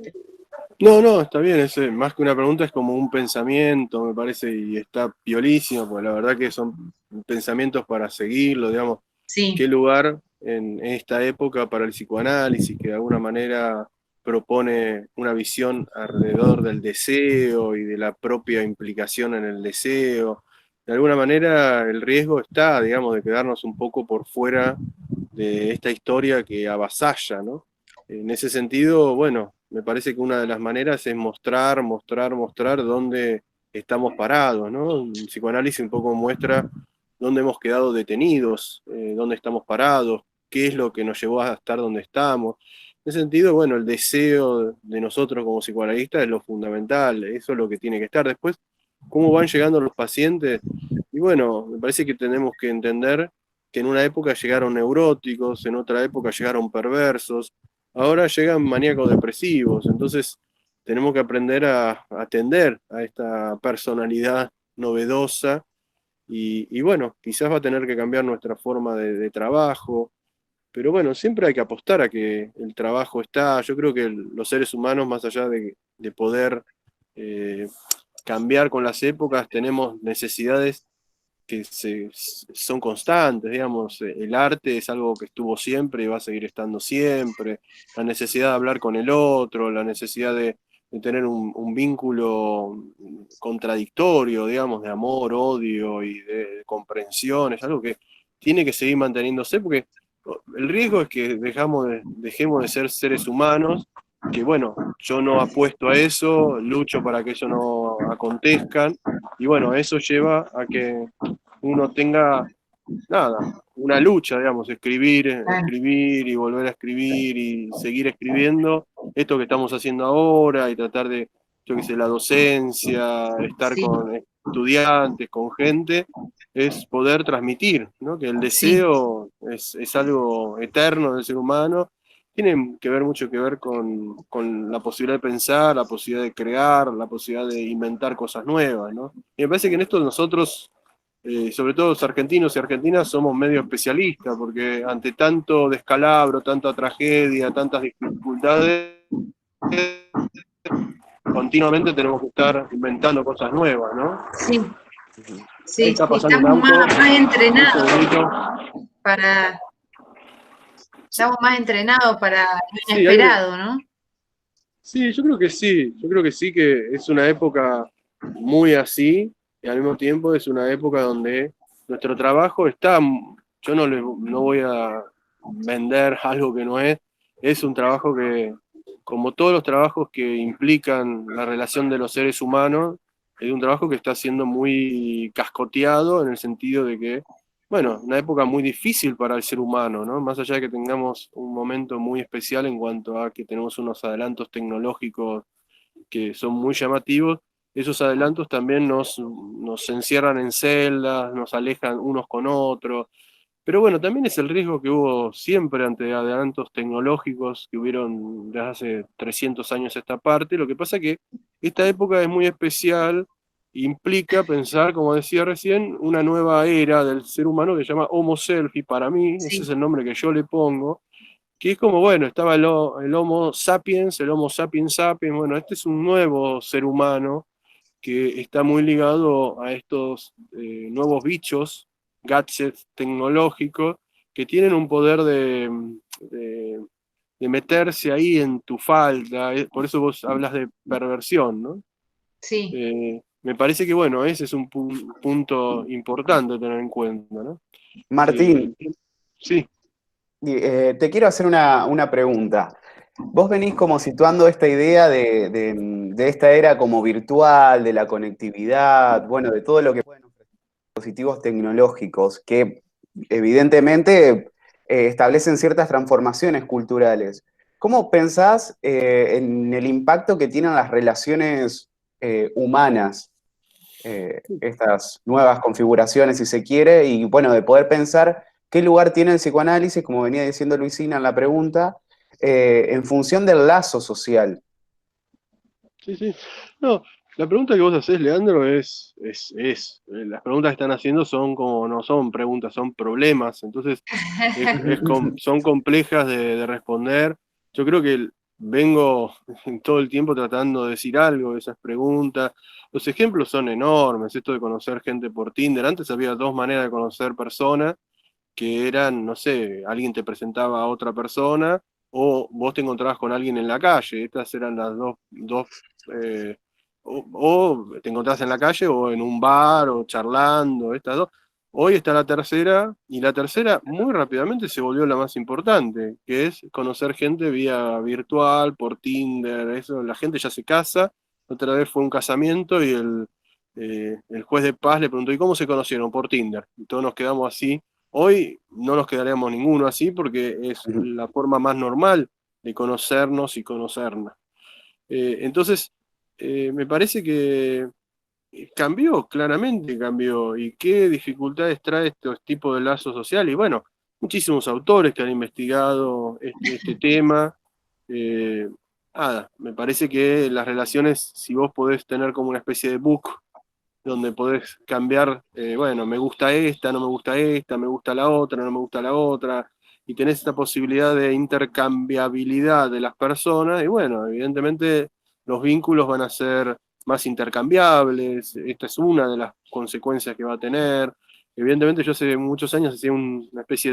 No, no, está bien, más que una pregunta es como un pensamiento, me parece, y está piolísimo, porque la verdad que son pensamientos para seguirlo, digamos, qué Sí, lugar en esta época para el psicoanálisis, que de alguna manera propone una visión alrededor del deseo y de la propia implicación en el deseo. De alguna manera el riesgo está, digamos, de quedarnos un poco por fuera de esta historia que avasalla, ¿no? En ese sentido, bueno, me parece que una de las maneras es mostrar dónde estamos parados, ¿no? El psicoanálisis un poco muestra dónde hemos quedado detenidos, dónde estamos parados, qué es lo que nos llevó a estar donde estamos. En ese sentido, bueno, el deseo de nosotros como psicoanalistas es lo fundamental, eso es lo que tiene que estar. Después, cómo van llegando los pacientes, y bueno, me parece que tenemos que entender que en una época llegaron neuróticos, en otra época llegaron perversos, ahora llegan maníacos depresivos, entonces tenemos que aprender a atender a esta personalidad novedosa y bueno, quizás va a tener que cambiar nuestra forma de trabajo, pero bueno, siempre hay que apostar a que el trabajo está. Yo creo que los seres humanos, más allá de poder eh, cambiar con las épocas, tenemos necesidades que son constantes, digamos. El arte es algo que estuvo siempre y va a seguir estando siempre. La necesidad de hablar con el otro, la necesidad de tener un vínculo contradictorio, digamos, de amor, odio y de comprensión, es algo que tiene que seguir manteniéndose porque el riesgo es que dejemos de ser seres humanos, que bueno, yo no apuesto a eso, lucho para que eso no acontezca, y bueno, eso lleva a que uno tenga, nada, una lucha, digamos, escribir y volver a escribir y seguir escribiendo esto que estamos haciendo ahora y tratar de, yo qué sé, la docencia, estar Sí, con estudiantes, con gente, es poder transmitir, ¿no? Que el sí, deseo es algo eterno del ser humano, tiene que ver mucho que ver con la posibilidad de pensar, la posibilidad de crear, la posibilidad de inventar cosas nuevas, ¿no? Y me parece que en esto nosotros sobre todo los argentinos y argentinas, somos medio especialistas, porque ante tanto descalabro, tanta tragedia, tantas dificultades, continuamente tenemos que estar inventando cosas nuevas, ¿no? sí, Ahí sí. está pasando un Estamos auto, más un entrenados segundito. para, estamos más entrenados para lo Sí, hay, inesperado, ¿no? sí, yo creo que sí, que es una época muy así, y al mismo tiempo es una época donde nuestro trabajo está, yo no voy a vender algo que no es un trabajo que, como todos los trabajos que implican la relación de los seres humanos, es un trabajo que está siendo muy cascoteado en el sentido de que bueno, una época muy difícil para el ser humano, ¿no? Más allá de que tengamos un momento muy especial en cuanto a que tenemos unos adelantos tecnológicos que son muy llamativos, esos adelantos también nos encierran en celdas, nos alejan unos con otros. Pero bueno, también es el riesgo que hubo siempre ante adelantos tecnológicos que hubieron desde hace 300 años a esta parte. Lo que pasa es que esta época es muy especial, implica pensar, como decía recién, una nueva era del ser humano que se llama Homo Selfie, para mí, ese es Sí, el nombre que yo le pongo, que es como, bueno, estaba el Homo sapiens, el Homo sapiens sapiens, bueno, este es un nuevo ser humano que está muy ligado a estos nuevos bichos, gadgets tecnológicos, que tienen un poder de, de meterse ahí en tu falda, por eso vos hablas de perversión, ¿no? sí. Me parece que, bueno, ese es un punto importante a tener en cuenta, ¿no? Martín, Sí, te quiero hacer una pregunta. Vos venís como situando esta idea de esta era como virtual, de la conectividad, bueno, de todo lo que pueden ofrecer dispositivos tecnológicos, que evidentemente establecen ciertas transformaciones culturales. ¿Cómo pensás en el impacto que tienen las relaciones humanas, estas nuevas configuraciones, si se quiere, y bueno, de poder pensar qué lugar tiene el psicoanálisis, como venía diciendo Luisina en la pregunta, en función del lazo social? sí, sí. No, la pregunta que vos hacés, Leandro, las preguntas que están haciendo son como, no son preguntas, son problemas, entonces son complejas de responder. Yo creo que vengo todo el tiempo tratando de decir algo de esas preguntas. Los ejemplos son enormes, esto de conocer gente por Tinder. Antes había dos maneras de conocer personas, que eran, no sé, alguien te presentaba a otra persona o vos te encontrabas con alguien en la calle. Estas eran las dos o te encontrás en la calle o en un bar o charlando, estas dos. Hoy está la tercera, y la tercera muy rápidamente se volvió la más importante, que es conocer gente vía virtual, por Tinder, eso, la gente ya se casa. Otra vez fue un casamiento y el juez de paz le preguntó, ¿y cómo se conocieron? Por Tinder. Y todos nos quedamos así. Hoy no nos quedaremos ninguno así porque es la forma más normal de conocernos y conocernos. Entonces, me parece que cambió, claramente cambió. ¿Y qué dificultades trae estos tipos de lazos sociales? Y bueno, muchísimos autores que han investigado este tema. Eh, Nada, me parece que las relaciones, si vos podés tener como una especie de book donde podés cambiar, bueno, me gusta esta, no me gusta esta, me gusta la otra, no me gusta la otra, y tenés esta posibilidad de intercambiabilidad de las personas, y bueno, evidentemente los vínculos van a ser más intercambiables. Esta es una de las consecuencias que va a tener. Evidentemente yo hace muchos años hacía una especie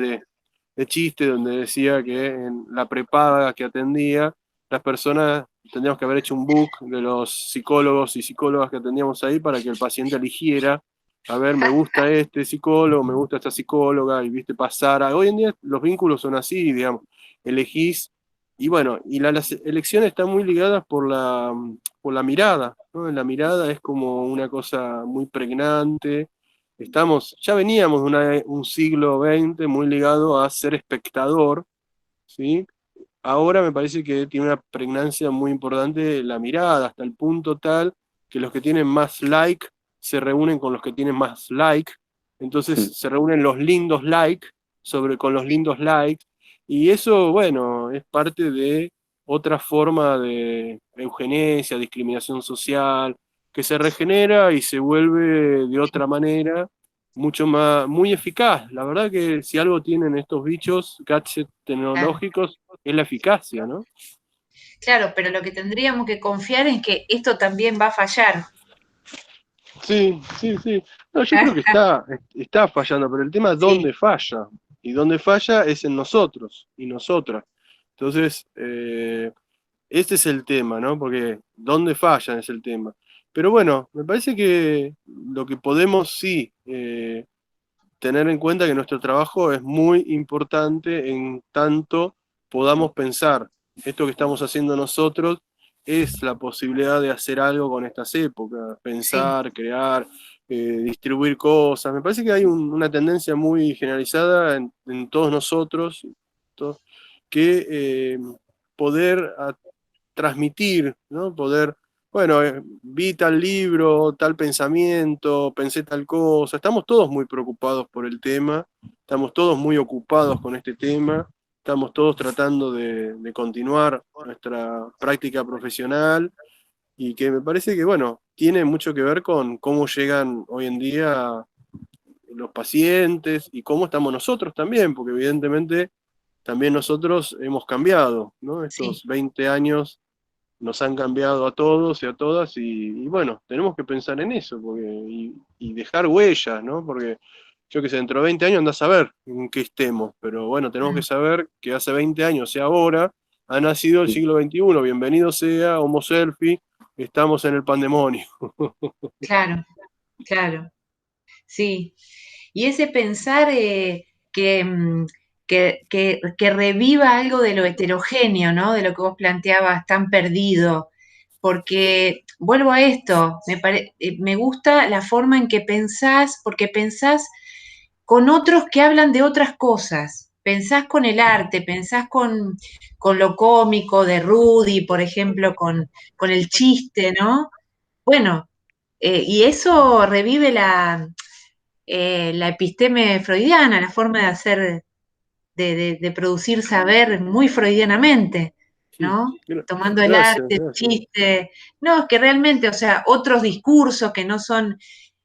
de chiste donde decía que en la prepaga que atendía, las personas tendríamos que haber hecho un book de los psicólogos y psicólogas que atendíamos ahí para que el paciente eligiera, a ver, me gusta este psicólogo, me gusta esta psicóloga, y viste pasar. Hoy en día los vínculos son así, digamos, elegís, y bueno, y las elecciones están muy ligadas por la mirada, ¿no? La mirada es como una cosa muy pregnante. Ya veníamos de un siglo XX muy ligado a ser espectador, ¿sí? Ahora me parece que tiene una pregnancia muy importante la mirada, hasta el punto tal que los que tienen más like se reúnen con los que tienen más like, entonces se reúnen los lindos like con los lindos likes, y eso, bueno, es parte de otra forma de eugenesia, discriminación social, que se regenera y se vuelve de otra manera mucho más, muy eficaz. La verdad que si algo tienen estos bichos, gadgets Claro, tecnológicos, es la eficacia, ¿no? claro, pero lo que tendríamos que confiar es que esto también va a fallar. Sí, sí, sí. No, yo creo que está fallando, pero el tema es Sí, dónde falla. Y dónde falla es en nosotros y nosotras. Entonces, este es el tema, ¿no? Porque dónde fallan es el tema. Pero bueno, me parece que lo que podemos sí tener en cuenta que nuestro trabajo es muy importante en tanto podamos pensar, esto que estamos haciendo nosotros es la posibilidad de hacer algo con estas épocas, sí, pensar, crear, distribuir cosas. Me parece que hay una tendencia muy generalizada en todos nosotros, to- que poder transmitir, ¿no? Poder, bueno, vi tal libro, tal pensamiento, pensé tal cosa. Estamos todos muy preocupados por el tema, estamos todos muy ocupados con este tema, estamos todos tratando de continuar nuestra práctica profesional, y que me parece que, bueno, tiene mucho que ver con cómo llegan hoy en día los pacientes y cómo estamos nosotros también, porque evidentemente también nosotros hemos cambiado, ¿no? sí. Estos 20 años nos han cambiado a todos y a todas, y bueno, tenemos que pensar en eso y dejar huellas, ¿no? Porque yo que sé, dentro de 20 años andás a ver en qué estemos, pero bueno, tenemos que Mm, saber que hace 20 años y ahora ha nacido el siglo XXI, bienvenido sea Homo Selfie, estamos en el pandemonio. claro, claro, sí. Y ese pensar que, que reviva algo de lo heterogéneo, ¿no? De lo que vos planteabas, tan perdido. Porque vuelvo a esto, me gusta la forma en que pensás, porque pensás con otros que hablan de otras cosas. Pensás con el arte, pensás con lo cómico de Rudy, por ejemplo, con el chiste, ¿no? Bueno, y eso revive la episteme freudiana, la forma de hacer, de producir saber muy freudianamente, ¿no? Tomando el Gracias, arte, el gracias. chiste. No, es que realmente, o sea, otros discursos que no son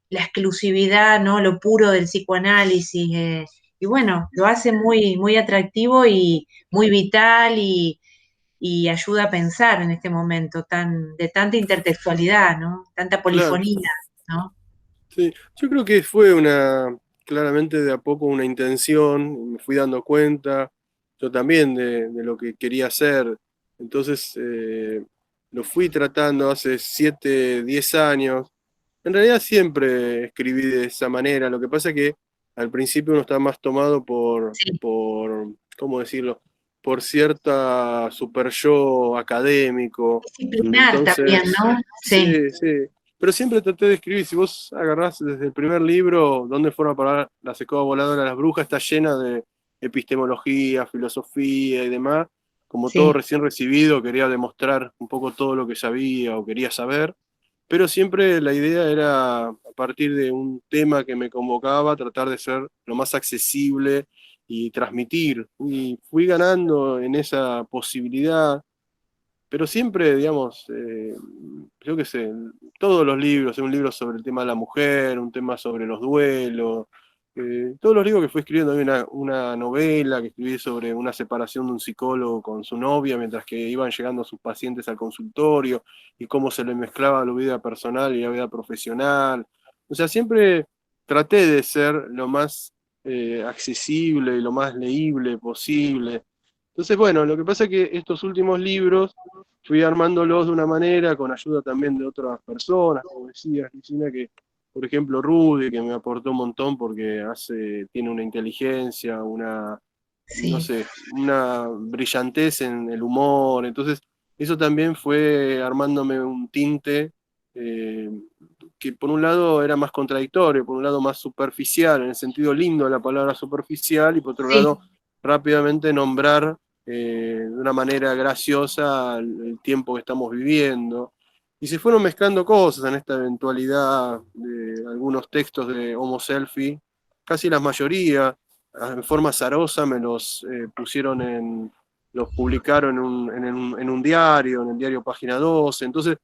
la exclusividad, ¿no? Lo puro del psicoanálisis. Y bueno, lo hace muy, muy atractivo y muy vital y ayuda a pensar en este momento de tanta intertextualidad, ¿no? Tanta Claro, polifonía, ¿no? sí. Yo creo que claramente de a poco una intención, me fui dando cuenta. yo también de lo que quería hacer. Entonces lo fui tratando hace 7, 10 años. En realidad siempre escribí de esa manera. Lo que pasa es que al principio uno está más tomado Sí, ¿cómo decirlo? Por cierta super yo académico. disciplinar también, Entonces, ¿no? Sí, sí, sí. Pero siempre traté de escribir. Si vos agarrás desde el primer libro, ¿Dónde fueron a parar las escobas voladoras de las brujas? Está llena de epistemología, filosofía y demás. Como todo sí, recién recibido, quería demostrar un poco todo lo que sabía o quería saber, pero siempre la idea era, a partir de un tema que me convocaba, tratar de ser lo más accesible y transmitir. Y fui ganando en esa posibilidad, pero siempre, digamos, yo qué sé, todos los libros, un libro sobre el tema de la mujer, un tema sobre los duelos, todos los libros que fui escribiendo, hay una novela que escribí sobre una separación de un psicólogo con su novia mientras que iban llegando sus pacientes al consultorio y cómo se le mezclaba la vida personal y la vida profesional. O sea, siempre traté de ser lo más accesible y lo más leíble posible. Entonces, bueno, lo que pasa es que estos últimos libros fui armándolos de una manera, con ayuda también de otras personas, como decías, Cristina, que, por ejemplo, Rudy, que me aportó un montón porque tiene una inteligencia, no sí, sé, una brillantez en el humor. Entonces, eso también fue armándome un tinte eh, que por un lado era más contradictorio, por un lado más superficial, en el sentido lindo de la palabra superficial, y por otro sí, lado rápidamente nombrar de una manera graciosa el tiempo que estamos viviendo. Y se fueron mezclando cosas en esta eventualidad de algunos textos de Homo Selfie, casi la mayoría, en forma azarosa me los pusieron los publicaron en un diario, en el diario Página 12. Entonces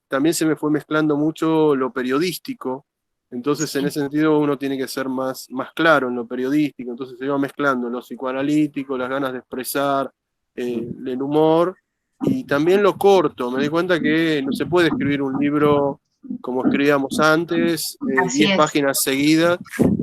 también se me fue mezclando mucho lo periodístico. Entonces, en sí, ese sentido, uno tiene que ser más claro en lo periodístico. Entonces, se iba mezclando lo psicoanalítico, las ganas de expresar, el humor y también lo corto. Me di cuenta que no se puede escribir un libro como escribíamos antes, así 10 es, páginas seguidas,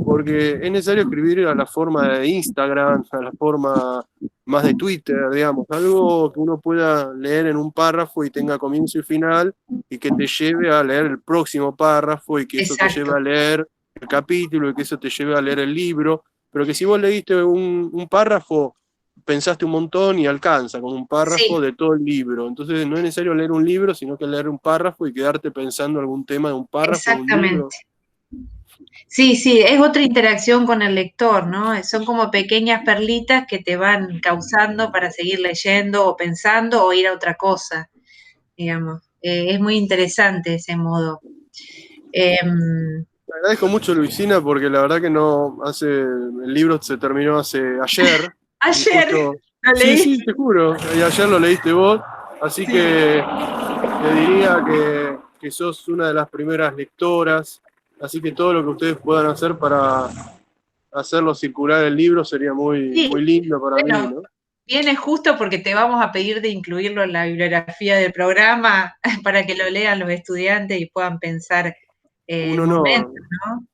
porque es necesario escribir a la forma de Instagram, a la forma más de Twitter, digamos, algo que uno pueda leer en un párrafo y tenga comienzo y final, y que te lleve a leer el próximo párrafo y que eso te lleve exacto, a leer el capítulo y que eso te lleve a leer el libro, pero que si vos leíste un párrafo, pensaste un montón y alcanza con un párrafo sí, de todo el libro. Entonces no es necesario leer un libro, sino que leer un párrafo y quedarte pensando algún tema de un párrafo de un libro. exactamente. Sí, sí, es otra interacción con el lector, ¿no? Son como pequeñas perlitas que te van causando para seguir leyendo o pensando o ir a otra cosa, digamos. Es muy interesante ese modo. Em, Te agradezco mucho, Luisina, porque la verdad que el libro se terminó ayer, y ayer justo, lo sí, leí. sí, te juro, y ayer lo leíste vos, así Sí. que te diría que sos una de las primeras lectoras, así que todo lo que ustedes puedan hacer para hacerlo circular el libro sería muy, Sí, muy lindo para mí, bueno, ¿no? viene justo porque te vamos a pedir de incluirlo en la bibliografía del programa para que lo lean los estudiantes y puedan pensar Un honor, momentos, ¿no?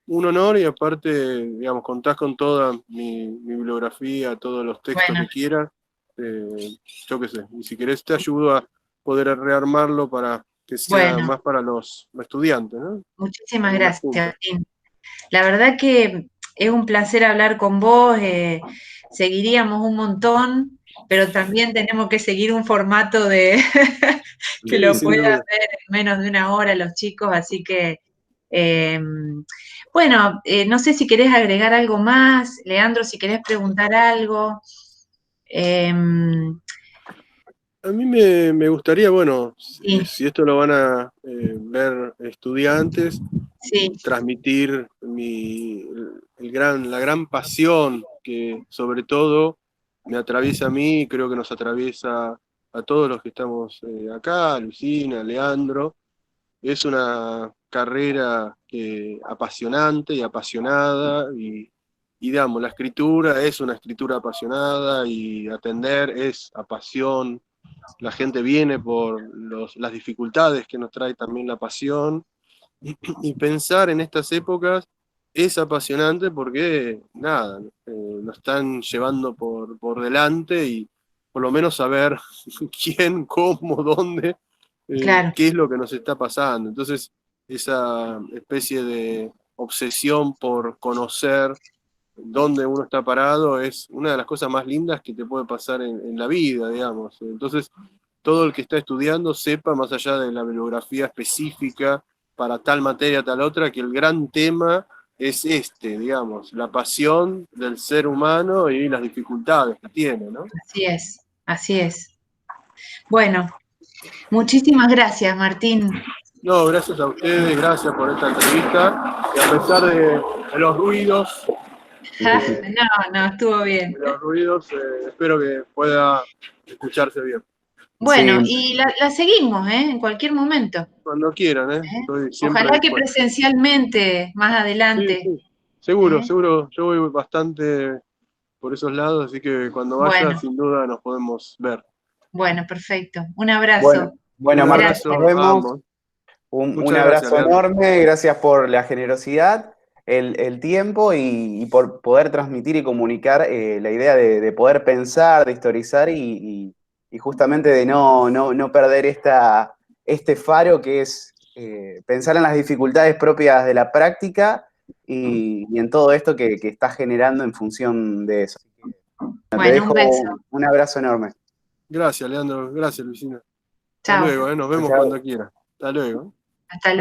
un honor, y aparte, digamos, contás con toda mi bibliografía, todos los textos Bueno, que quieras, yo qué sé, y si querés te ayudo a poder rearmarlo para que sea bueno, más para los estudiantes, ¿no? muchísimas Algunas puntas. gracias, Tim. La verdad que es un placer hablar con vos, seguiríamos un montón, pero también tenemos que seguir un formato de que Sí, lo sin puedan duda. ver en menos de una hora los chicos, así que eh, bueno, no sé si querés agregar algo más, Leandro, si querés preguntar algo. Eh, A mí me gustaría, bueno, sí, si esto lo van a ver estudiantes, sí, transmitir la gran pasión que sobre todo me atraviesa a mí, y creo que nos atraviesa a todos los que estamos acá, Lucina, Leandro. Es una carrera apasionante y apasionada, y digamos, la escritura es una escritura apasionada y atender es apasión. La gente viene por las dificultades que nos trae también la pasión, y pensar en estas épocas es apasionante porque, nada, lo están llevando por delante y por lo menos saber quién, cómo, dónde, Claro, qué es lo que nos está pasando. Entonces, esa especie de obsesión por conocer dónde uno está parado es una de las cosas más lindas que te puede pasar en la vida, digamos. Entonces, todo el que está estudiando sepa, más allá de la bibliografía específica para tal materia, tal otra, que el gran tema es este, digamos, la pasión del ser humano y las dificultades que tiene, ¿no? así es, así es. Bueno, muchísimas gracias, Martín. No, gracias a ustedes, gracias por esta entrevista, y a pesar de los ruidos, No, estuvo bien. espero que pueda escucharse bien. Bueno, Sí, y la seguimos, ¿eh? En cualquier momento. Cuando quieran, ¿Eh? estoy siempre Ojalá que dispuesto. presencialmente más Sí, adelante. sí. Seguro, ¿Eh? seguro. Yo voy bastante por esos lados, así que cuando vaya, Bueno, sin duda nos podemos ver. bueno, perfecto. Un bueno, abrazo. bueno, Un Martín, Gracias. nos abrazo a vemos. ambos. Un Muchas gracias, abrazo Leandro. enorme, gracias por la generosidad, el tiempo y por poder transmitir y comunicar la idea de poder pensar, de historizar y justamente de no perder este faro que es pensar en las dificultades propias de la práctica y en todo esto que está generando en función de eso. Te Bueno, un dejo beso. un abrazo enorme. Gracias, Leandro. Gracias, Luisina. Hasta Chao. luego, Nos Chao, vemos chao. cuando quiera. Hasta luego. Hasta luego.